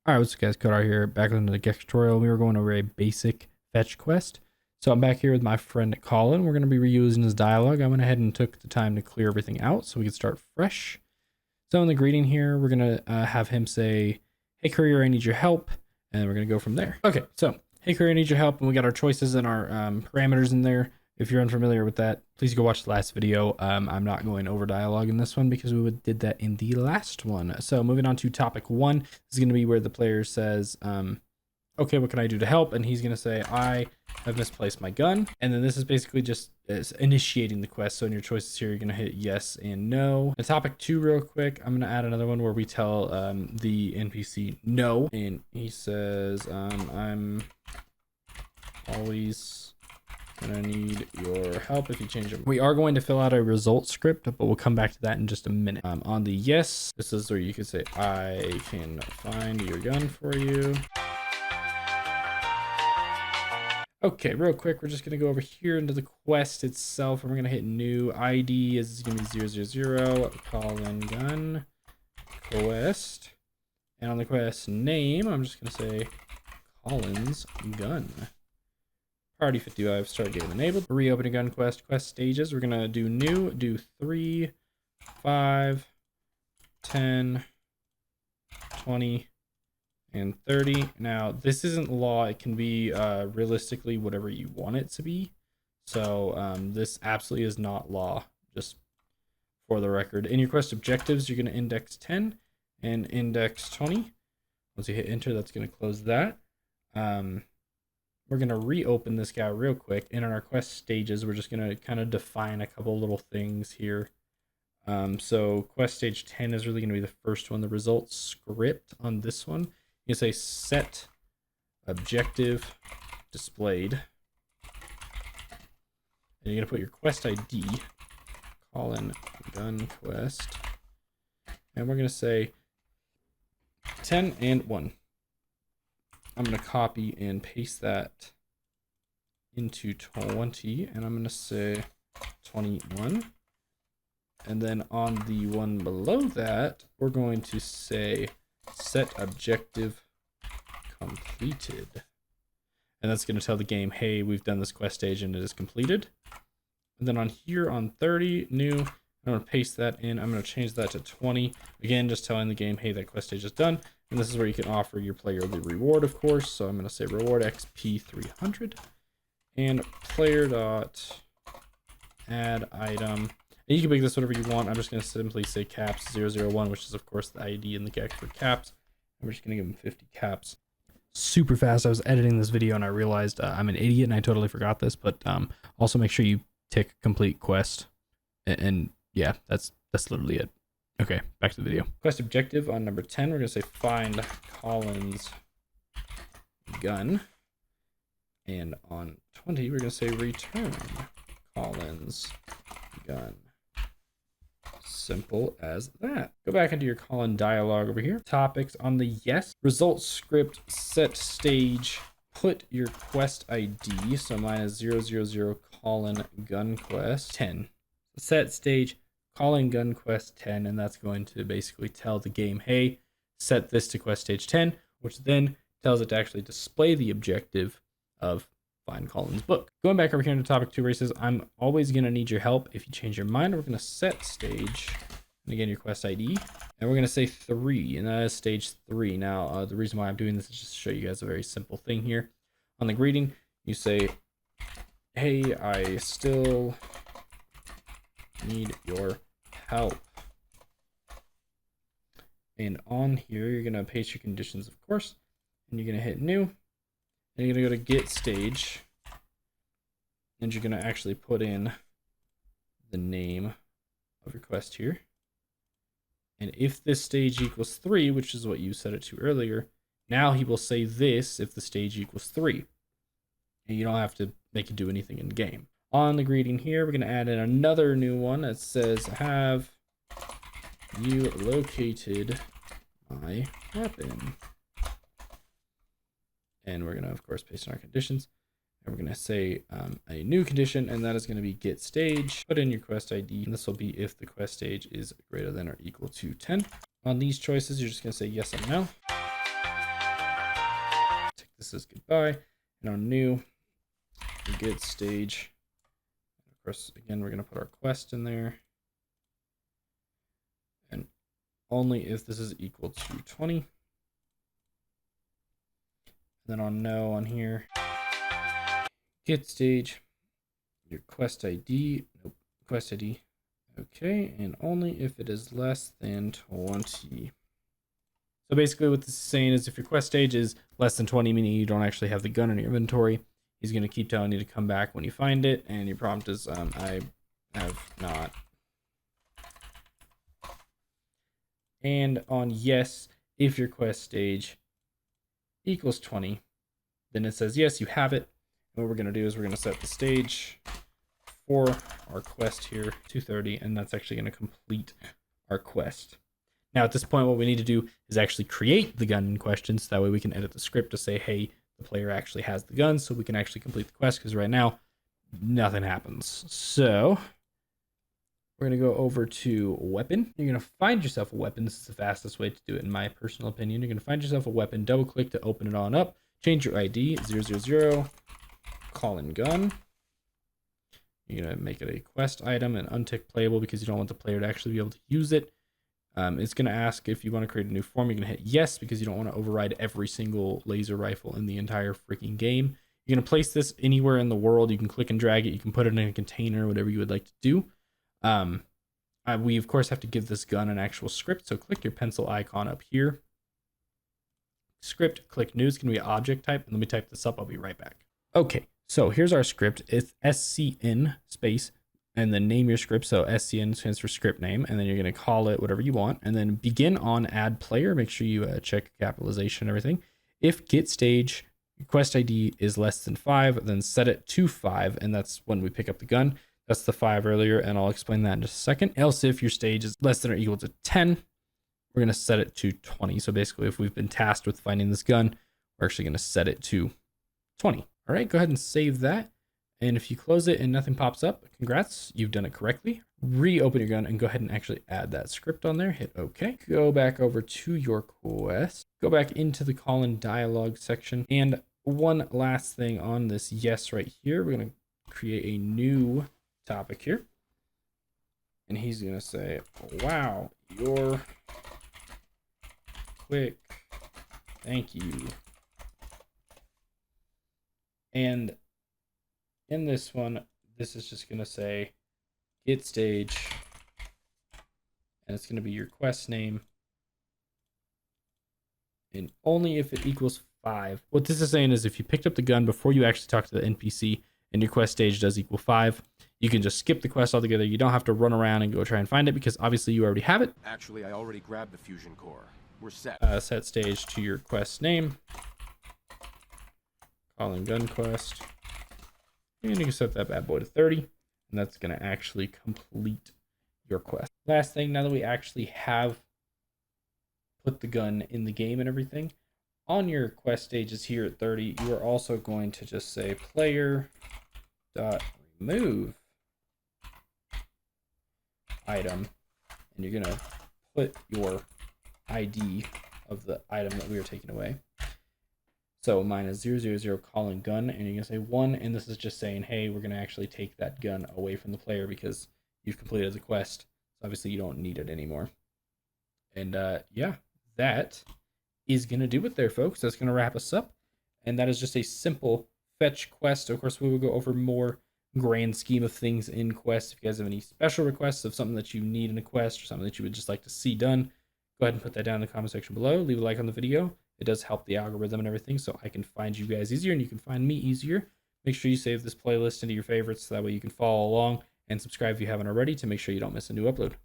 All right, what's up guys, Codar here, back into the GECK tutorial. We were going over a basic fetch quest. So I'm back here with my friend Colin. We're going to be reusing his dialogue. I went ahead and took the time to clear everything out so we can start fresh. So in the greeting here, we're going to have him say, hey courier, I need your help. And we're going to go from there. Okay, so hey courier, I need your help. And we got our choices and our parameters in there. If you're unfamiliar with that, please go watch the last video. I'm not going over dialogue in this one because we did that in the last one. So moving on to topic 1, this is going to be where the player says, okay, what can I do to help? And he's going to say, I have misplaced my gun. And then this is basically just initiating the quest. So in your choices here, you're going to hit yes and no. And topic 2 real quick, I'm going to add another one where we tell the NPC no. And he says, I'm always gonna need your help if you change it. We are going to fill out a result script, but we'll come back to that in just a minute. On the yes, this is where you can say, I can find your gun for you. Okay, real quick, we're just gonna go over here into the quest itself, and we're gonna hit new. ID is gonna be 000, Colin gun quest. And on the quest name, I'm just gonna say Colin's gun. Priority 55, start game enabled. Reopening GunQuest quest stages. We're gonna do new, do 3, 5, 10, 20, and 30. Now this isn't law. It can be realistically whatever you want it to be. So this absolutely is not law, just for the record. In your quest objectives, you're gonna index 10 and index 20. Once you hit enter, that's gonna close that. We're going to reopen this guy real quick. And in our quest stages, we're just going to kind of define a couple little things here. So quest stage 10 is really going to be the first one. The result script on this one, you can say set objective displayed. And you're going to put your quest ID, Colin gun quest. And we're going to say 10 and 1. I'm going to copy and paste that into 20, and I'm going to say 21. And then on the one below that, we're going to say set objective completed. And that's going to tell the game, hey, we've done this quest stage and it is completed. And then on here on 30, new, I'm going to paste that in. I'm going to change that to 20. Again, just telling the game, hey, that quest stage is done. And this is where you can offer your player the reward, of course. So I'm going to say RewardXP 300 and player.additem. And you can make this whatever you want. I'm just going to simply say caps 001, which is, of course, the ID in the GECK for caps. And we're just going to give them 50 caps. Super fast. I was editing this video and I realized I'm an idiot and I totally forgot this. But also make sure you tick complete quest. And yeah, that's literally it. Okay, back to the video. Quest objective on number 10, we're going to say find Colin's gun. And on 20, we're going to say return Colin's gun. Simple as that. Go back into your Colin dialogue over here. Topics on the yes. Result script set stage. Put your quest ID. So mine is 000 Colin gun quest 10. Set stage. Calling GunQuest 10, and that's going to basically tell the game, hey, set this to quest stage 10, which then tells it to actually display the objective of find Colin's book. Going back over here into topic 2 races, I'm always going to need your help. If you change your mind, we're going to set stage, and again, your quest ID, and we're going to say 3, and that is stage 3. Now, the reason why I'm doing this is just to show you guys a very simple thing here. On the greeting, you say, hey, I still need your help. And on here, you're going to paste your conditions, of course, and you're going to hit new, and you're going to go to getStage, and you're going to actually put in the name of your quest here. And if this stage equals 3, which is what you set it to earlier, now he will say this if the stage equals 3. And you don't have to make it do anything in game. On the greeting here, we're going to add in another new one that says, have you located my weapon? And we're going to, of course, paste in our conditions. And we're going to say a new condition, and that is going to be getStage. Put in your quest ID, and this will be if the quest stage is greater than or equal to 10. On these choices, you're just going to say yes and no. says goodbye. And on new, getStage. Of course, again, we're going to put our quest in there. And only if this is equal to 20. And then on no on here, getStage, your quest ID, nope, quest ID. Okay, and only if it is less than 20. So basically what this is saying is if your quest stage is less than 20, meaning you don't actually have the gun in your inventory, he's going to keep telling you to come back when you find it, and your prompt is, I have not. And on yes, if your quest stage equals 20, then it says, yes, you have it. And what we're going to do is we're going to set the stage for our quest here, 230, and that's actually going to complete our quest. Now, at this point, what we need to do is actually create the gun in question, so that way we can edit the script to say, hey, the player actually has the gun, so we can actually complete the quest, because right now, nothing happens. So we're going to go over to weapon. You're going to find yourself a weapon. This is the fastest way to do it, in my personal opinion. You're going to find yourself a weapon, double click to open it on up, change your ID, 000, call in gun. You're going to make it a quest item and untick playable because you don't want the player to actually be able to use it. It's going to ask if you want to create a new form. You're going to hit yes because you don't want to override every single laser rifle in the entire freaking game. You're going to place this anywhere in the world. You can click and drag it. You can put it in a container, whatever you would like to do. We, of course, have to give this gun an actual script. So click your pencil icon up here. Script, click new. It's going to be an object type. And let me type this up. I'll be right back. Okay, so here's our script. It's SCN space. And then name your script. So SCN stands for script name, and then you're going to call it whatever you want, and then begin on add player. Make sure you check capitalization and everything. If getStage quest ID is less than 5, then set it to 5, and that's when we pick up the gun. That's the 5 earlier, and I'll explain that in just a second. Else if your stage is less than or equal to 10, we're going to set it to 20. So basically, if we've been tasked with finding this gun, we're actually going to set it to 20. All right, go ahead and save that. And if you close it and nothing pops up, congrats, you've done it correctly. Reopen your gun and go ahead and actually add that script on there. Hit OK. Go back over to your quest. Go back into the call in dialogue section. And one last thing on this yes right here, we're going to create a new topic here. And he's going to say, wow, you're quick. Thank you. And in this one, this is just going to say getStage, and it's going to be your quest name, and only if it equals 5. What this is saying is if you picked up the gun before you actually talk to the NPC and your quest stage does equal 5, you can just skip the quest altogether. You don't have to run around and go try and find it because obviously you already have it. Actually, I already grabbed the fusion core. We're set. Set stage to your quest name. Call in GunQuest. And you can set that bad boy to 30, and that's going to actually complete your quest. Last thing, now that we actually have put the gun in the game and everything, on your quest stages here at 30, you are also going to just say player.removeitem, and you're going to put your ID of the item that we are taking away. So mine is 000 calling gun, and you're going to say 1, and this is just saying, hey, we're going to actually take that gun away from the player because you've completed the quest. So obviously you don't need it anymore. And yeah, that is going to do it there, folks. That's going to wrap us up. And that is just a simple fetch quest. Of course, we will go over more grand scheme of things in Quest. If you guys have any special requests of something that you need in a quest or something that you would just like to see done, go ahead and put that down in the comment section below. Leave a like on the video. It does help the algorithm and everything, so I can find you guys easier and you can find me easier. Make sure you save this playlist into your favorites so that way you can follow along, and subscribe if you haven't already to make sure you don't miss a new upload.